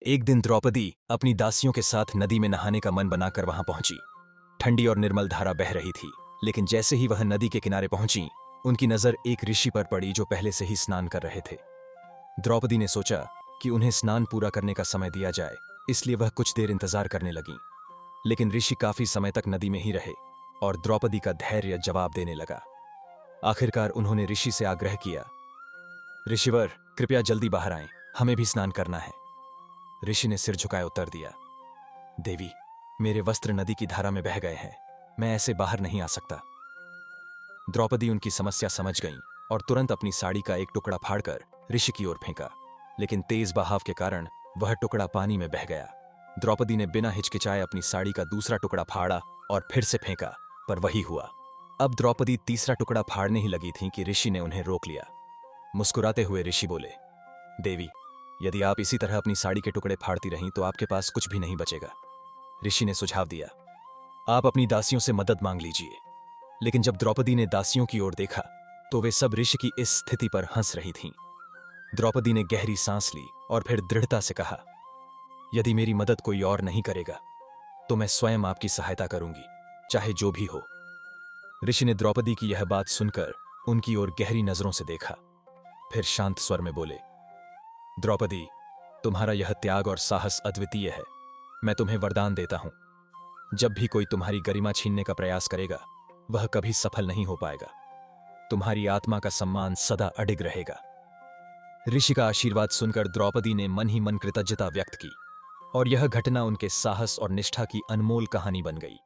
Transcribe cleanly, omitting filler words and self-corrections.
एक दिन द्रौपदी अपनी दासियों के साथ नदी में नहाने का मन बनाकर वहां पहुंची। ठंडी और निर्मल धारा बह रही थी, लेकिन जैसे ही वह नदी के किनारे पहुंची, उनकी नजर एक ऋषि पर पड़ी जो पहले से ही स्नान कर रहे थे। द्रौपदी ने सोचा कि उन्हें स्नान पूरा करने का समय दिया जाए, इसलिए वह कुछ देर इंतजार करने लगी। लेकिन ऋषि काफी समय तक नदी में ही रहे और द्रौपदी का धैर्य जवाब देने लगा। आखिरकार उन्होंने ऋषि से आग्रह किया, ऋषिवर, कृपया जल्दी बाहर आएं, हमें भी स्नान करना है। ऋषि ने सिर झुकाए उत्तर दिया, देवी, मेरे वस्त्र नदी की धारा में बह गए हैं, मैं ऐसे बाहर नहीं आ सकता। द्रौपदी उनकी समस्या समझ गईं और तुरंत अपनी साड़ी का एक टुकड़ा फाड़कर ऋषि की ओर फेंका, लेकिन तेज बहाव के कारण वह टुकड़ा पानी में बह गया। द्रौपदी ने बिना हिचकिचाए अपनी साड़ी का दूसरा टुकड़ा फाड़ा और फिर से फेंका, पर वही हुआ। अब द्रौपदी तीसरा टुकड़ा फाड़ने ही लगी थी कि ऋषि ने उन्हें रोक लिया। मुस्कुराते हुए ऋषि बोले, देवी, यदि आप इसी तरह अपनी साड़ी के टुकड़े फाड़ती रहीं तो आपके पास कुछ भी नहीं बचेगा। ऋषि ने सुझाव दिया, आप अपनी दासियों से मदद मांग लीजिए। लेकिन जब द्रौपदी ने दासियों की ओर देखा तो वे सब ऋषि की इस स्थिति पर हंस रही थीं। द्रौपदी ने गहरी सांस ली और फिर दृढ़ता से कहा, यदि मेरी मदद कोई और नहीं करेगा तो मैं स्वयं आपकी सहायता करूंगी, चाहे जो भी हो। ऋषि ने द्रौपदी की यह बात सुनकर उनकी ओर गहरी नजरों से देखा, फिर शांत स्वर में बोले, द्रौपदी, तुम्हारा यह त्याग और साहस अद्वितीय है। मैं तुम्हें वरदान देता हूं, जब भी कोई तुम्हारी गरिमा छीनने का प्रयास करेगा वह कभी सफल नहीं हो पाएगा। तुम्हारी आत्मा का सम्मान सदा अडिग रहेगा। ऋषि का आशीर्वाद सुनकर द्रौपदी ने मन ही मन कृतज्ञता व्यक्त की और यह घटना उनके साहस और निष्ठा की अनमोल कहानी बन गई।